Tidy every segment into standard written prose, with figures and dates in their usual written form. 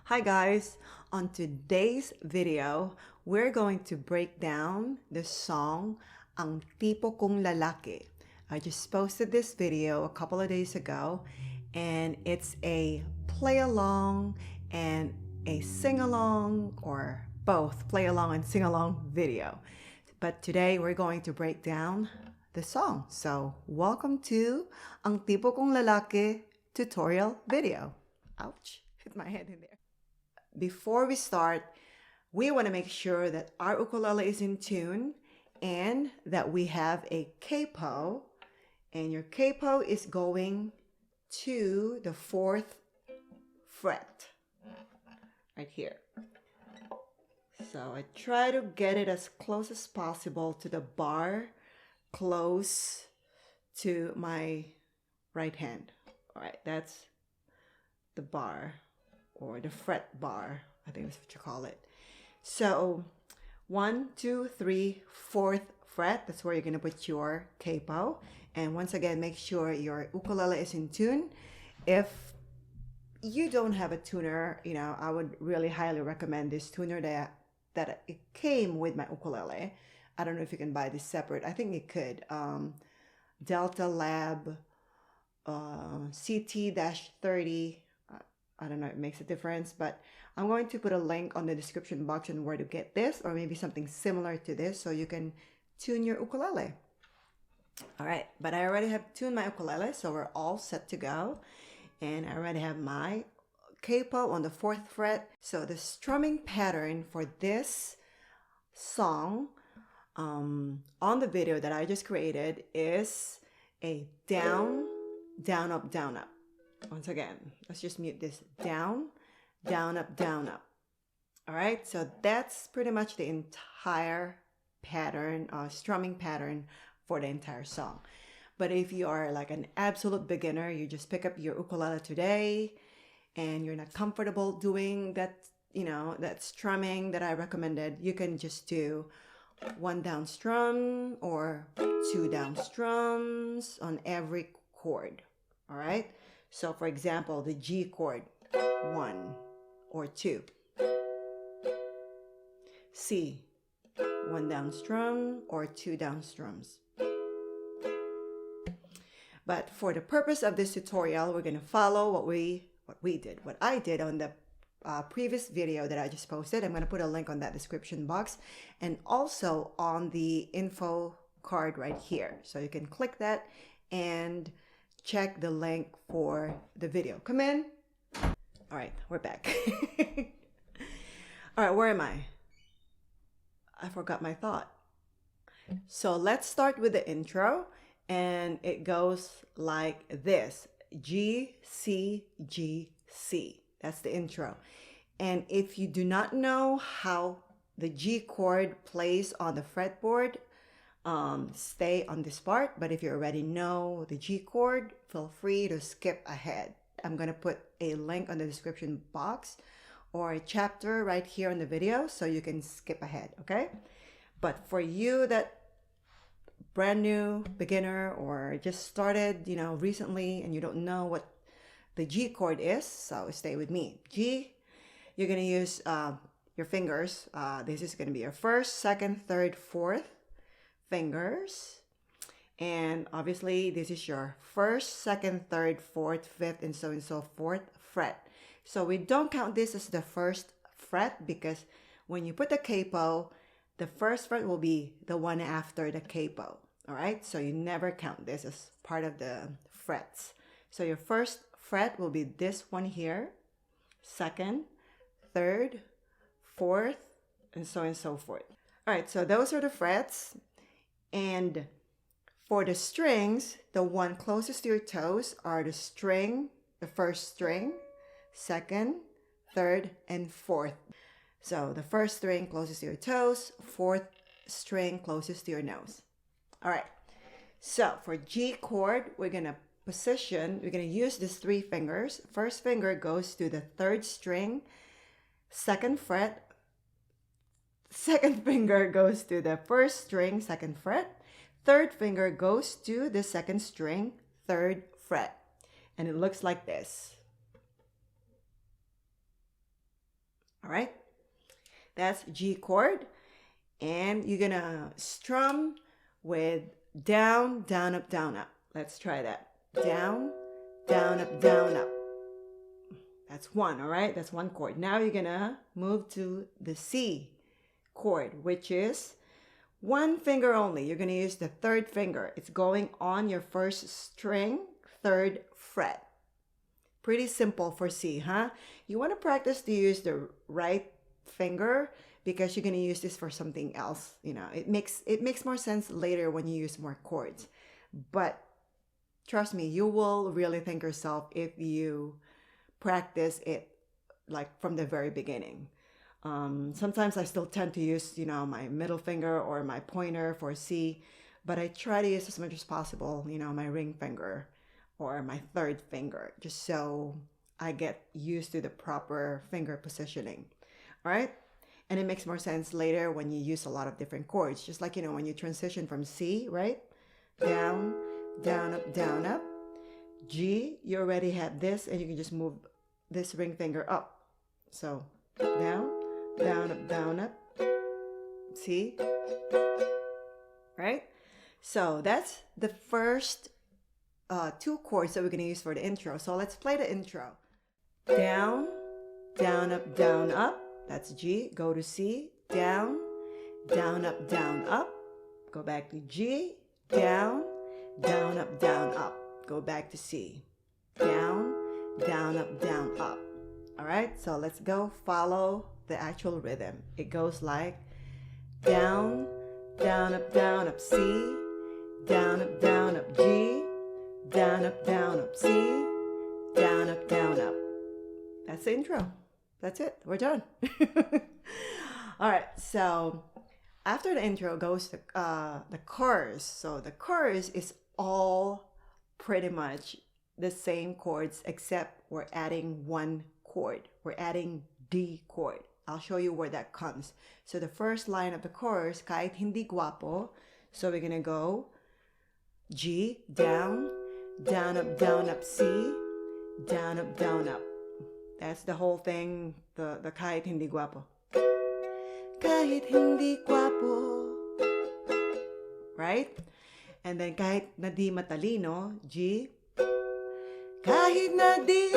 Hi guys, on today's video, we're going to break down the song Ang Tipo Kong Lalake. I just posted this video a couple of days ago and it's a play along and a sing along or both play along and sing along video. But today we're going to break down the song. So welcome to Ang Tipo Kong Lalake tutorial video. Ouch, hit my head in there. Before we start, we want to make sure that our ukulele is in tune and that we have a capo, and your capo is going to the 4th fret right here. So I try to get it as close as possible to the bar, close to my right hand. All right, that's the bar or the fret bar, I think that's what you call it. So 1, 2, 3, 4th fret, that's where you're gonna put your capo. And once again, make sure your ukulele is in tune. If you don't have a tuner, I would really highly recommend this tuner that it came with my ukulele. I don't know if you can buy this separate. I think you could. Delta Lab CT-30. I don't know, it makes a difference, but I'm going to put a link on the description box on where to get this, or maybe something similar to this so you can tune your ukulele. All right, but I already have tuned my ukulele, so we're all set to go. And I already have my capo on the 4th fret. So the strumming pattern for this song on the video that I just created is a down, down, up, down, up. Once again, let's just mute this. Down, down, up, down, up. All right, so that's pretty much the entire pattern, strumming pattern for the entire song. But if you are like an absolute beginner, you just pick up your ukulele today and you're not comfortable doing that, that strumming that I recommended, you can just do 1 down strum or 2 down strums on every chord. All right. So for example, the G chord, 1 or 2. C, 1 down strum or 2 down strums. But for the purpose of this tutorial, we're going to follow what I did on the previous video that I just posted. I'm going to put a link on that description box and also on the info card right here. So you can click that and check the link for the video. Come in. All right, we're back. All right, where am I? I forgot my thought. So let's start with the intro, and it goes like this. G, C, G, C. That's the intro. And if you do not know how the G chord plays on the fretboard, stay on this part. But if you already know the G chord, feel free to skip ahead. I'm going to put a link on the description box or a chapter right here on the video so you can skip ahead, okay? But for you that brand new beginner or just started, recently and you don't know what the G chord is, so stay with me. G, you're going to use your fingers. This is going to be your 1st, 2nd, 3rd, 4th fingers, and obviously this is your 1st, 2nd, 3rd, 4th, 5th, and so forth fret. So we don't count this as the 1st fret because when you put the capo, the 1st fret will be the one after the capo. All right, so you never count this as part of the frets. So your 1st fret will be this one here, 2nd, 3rd, 4th, and so forth. All right, so those are the frets. And for the strings, the one closest to your toes are the 1st string, 2nd, 3rd, and 4th. So the 1st string closest to your toes, 4th string closest to your nose. All right, so for G chord, we're going to use these 3 fingers. 1st finger goes to the 3rd string, 2nd fret. 2nd finger goes to the 1st string, 2nd fret. 3rd finger goes to the 2nd string, 3rd fret. And it looks like this. All right, that's G chord. And you're gonna strum with down, down, up, down, up. Let's try that. Down, down, up, down, up. That's one, all right? That's one chord. Now you're gonna move to the C chord, which is one finger only. You're gonna use the third finger. It's going on your first string, third fret. Pretty simple for C, huh? You wanna practice to use the right finger because you're gonna use this for something else. You know, it makes more sense later when you use more chords. But trust me, you will really thank yourself if you practice it like from the very beginning. Sometimes I still tend to use, you know, my middle finger or my pointer for C, but I try to use as much as possible, you know, my ring finger or my third finger, just so I get used to the proper finger positioning. All right. And it makes more sense later when you use a lot of different chords, just like, you know, when you transition from C, right? Down, down, up, down, up. G, you already have this, and you can just move this ring finger up. So down, down, up, down, up. C, right? So that's the first two chords that we're going to use for the intro. So let's play the intro. Down, down, up, down, up. That's G. Go to C. Down, down, up, down, up. Go back to G. Down, down, up, down, up. Go back to C. Down, down, up, down, up. All right, so let's go follow the actual rhythm. It goes like down, down, up, C. Down, up, G. Down, up, C. Down, up. That's the intro. That's it. We're done. All right, so after the intro goes the chorus. So the chorus is all pretty much the same chords, except we're adding one chord. We're adding D chord. I'll show you where that comes. So the first line of the chorus, kahit hindi guwapo. So we're gonna go G, down, down, up, C, down, up. That's the whole thing, the kahit hindi guwapo. Kahit hindi guwapo. Right? And then kahit na di matalino, G. Kahit na di,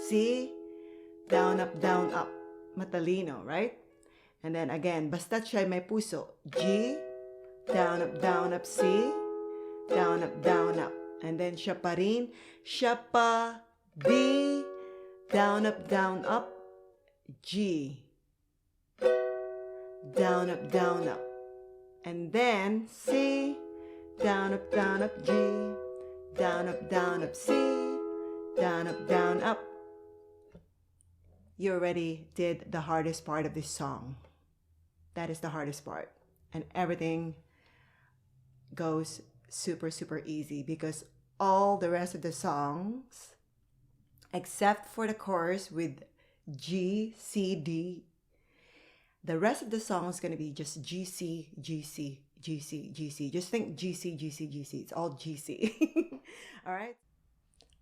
C, down, up, matalino, right? And then again, basta't siya'y may puso, G, down, up, C, down, up. And then siya pa rin, siya pa, D, down, up, G, down, up. And then C, down, up, G, down, up, C, down, up. You already did the hardest part of this song. That is the hardest part. And everything goes super, super easy because all the rest of the songs, except for the chorus with G, C, D, the rest of the song is going to be just G, C, G, C, G, C, G, C. Just think G, C, G, C, G, C. It's all G, C. All right?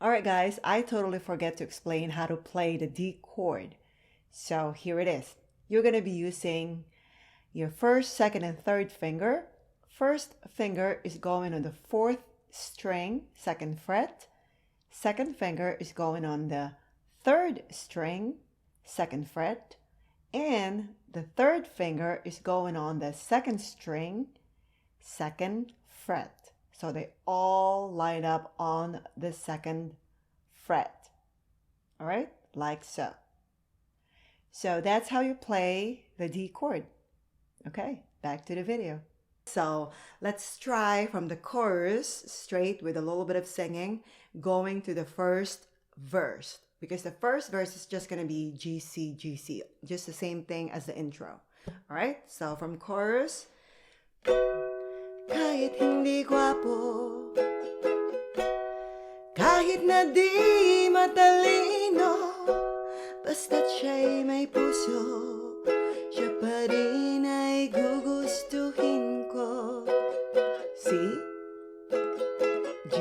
All right, guys. I totally forget to explain how to play the D chord. So here it is. You're going to be using your first, second, and third finger. First finger is going on the fourth string, second fret. Second finger is going on the third string, second fret. And the third finger is going on the second string, second fret. So they all line up on the second fret. All right, like so. So that's how you play the D chord. Okay, back to the video. So let's try from the chorus straight with a little bit of singing, going to the first verse. Because the first verse is just going to be G, C, G, C. Just the same thing as the intro. All right? So from chorus. Kahit hindi guwapo, kahit na di matalino, basta't siya'y may puso, siya pa rin ay gugustuhin ko. C, G,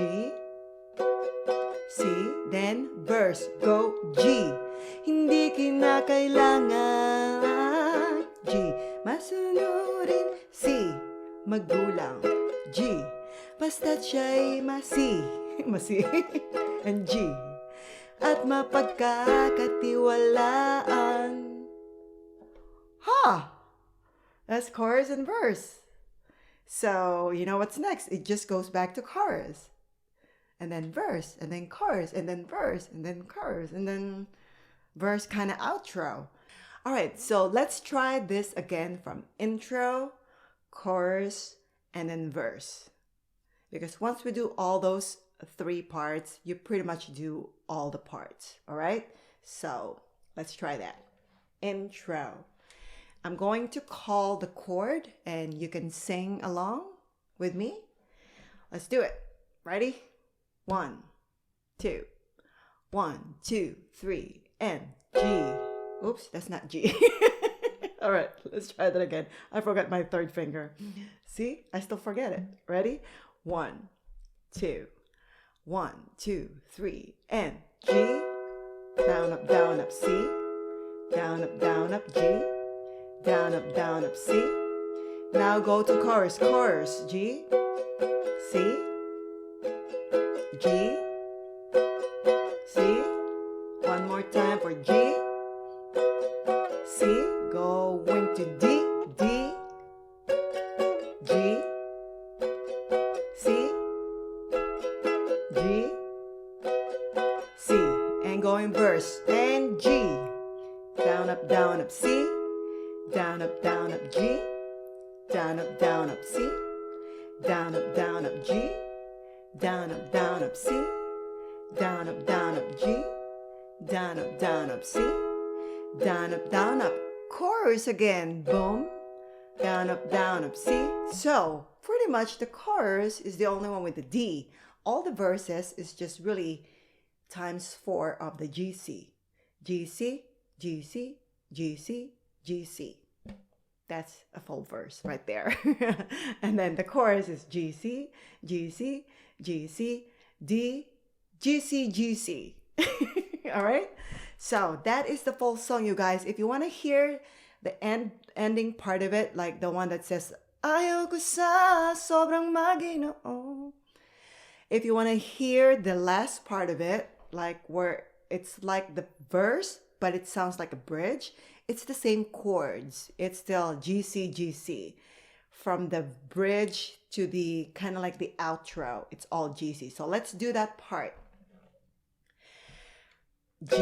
C, then verse, go G. hindi kinakailangan. G, masunurin. C, magulang. G, basta't siya'y masi, and G, at mapagkakatiwalaan. Ha! That's chorus and verse. So, you know what's next? It just goes back to chorus. And then verse, and then chorus, and then verse, and then chorus, and then verse kind of outro. All right, so let's try this again from intro, chorus, and then verse. Because once we do all those 3 parts, you pretty much do all the parts, all right? So let's try that. Intro. I'm going to call the chord and you can sing along with me. Let's do it. Ready? 1, 2, 1, 2, 3, and G. Oops, that's not G. All right, let's try that again. I forgot my 3rd finger. See, I still forget it. Ready? 1, 2, 1, 2, 3, and G. Down, up, C. Down, up, G. Down, up, C. Now go to chorus. Chorus, G, C, G, C. One more time for G, C. Going to D, D, G, C, G, C. And going verse, and G. Down, up, C. Down, up, G. Down, up, C. Down, up, G. Down, up, C. Down, up, G. Down, up, C. Down, up. Chorus again. Boom. Down, up, C. So, pretty much the chorus is the only one with the D. All the verses is just really times 4 of the GC. GC, GC, GC, GC. That's a full verse right there. And then the chorus is GC, GC, GC, D, GC, GC. All right? So that is the full song, you guys. If you want to hear the ending part of it, like the one that says, ayaw ko sa sobrang maginoo. If you want to hear the last part of it, like where it's like the verse, but it sounds like a bridge, it's the same chords. It's still GC, GC. From the bridge to the kind of like the outro, it's all GC. So let's do that part. G.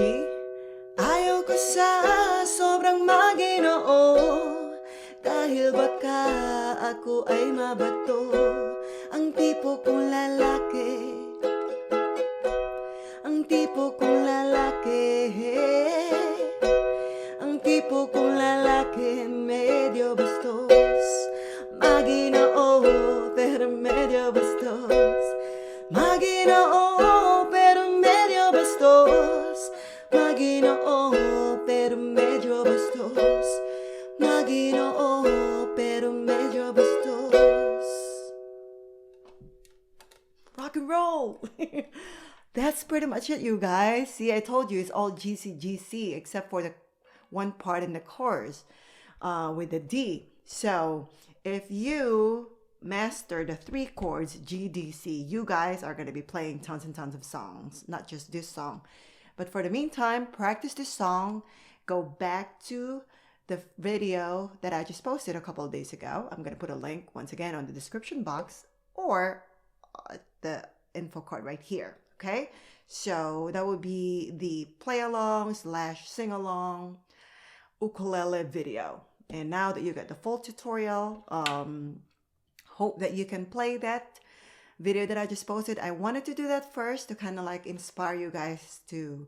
Ayaw ko sa sobrang maginoo, dahil baka ako ay mabato. Ang tipo kong lalaki, ang tipo kong lalaki, ang tipo kong lalaki, medyo bastos. Maginoo, pero medyo bastos. Maginoo, pero medyo bastos. Maginoo, pero medyo bastos. Maginoo, pero medyo bastos. Rock and roll! That's pretty much it, you guys. See, I told you it's all GC, GC, except for the one part in the chorus with the D. So if you master the 3 chords, G, D, C, you guys are going to be playing tons and tons of songs, not just this song. But for the meantime, practice this song. Go back to the video that I just posted a couple of days ago. I'm going to put a link once again on the description box or the info card right here. Okay, so that would be the play along / sing along ukulele video. And now that you got the full tutorial, hope that you can play that video that I just posted. I wanted to do that first to kind of like inspire you guys to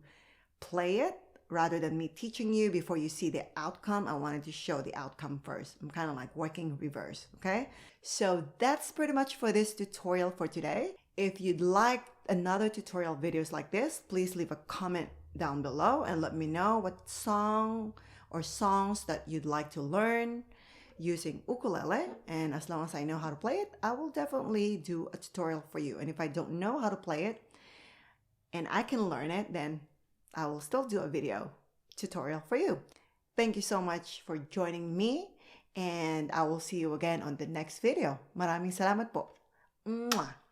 play it rather than me teaching you before you see the outcome. I wanted to show the outcome first. I'm kind of like working reverse. Okay, so that's pretty much for this tutorial for today. If you'd like another tutorial videos like this, please leave a comment down below and let me know what song or songs that you'd like to learn using ukulele. And as long as I know how to play it, I will definitely do a tutorial for you. And if I don't know how to play it and I can learn it, then I will still do a video tutorial for you. Thank you so much for joining me, and I will see you again on the next video. Maraming salamat po. Mwah!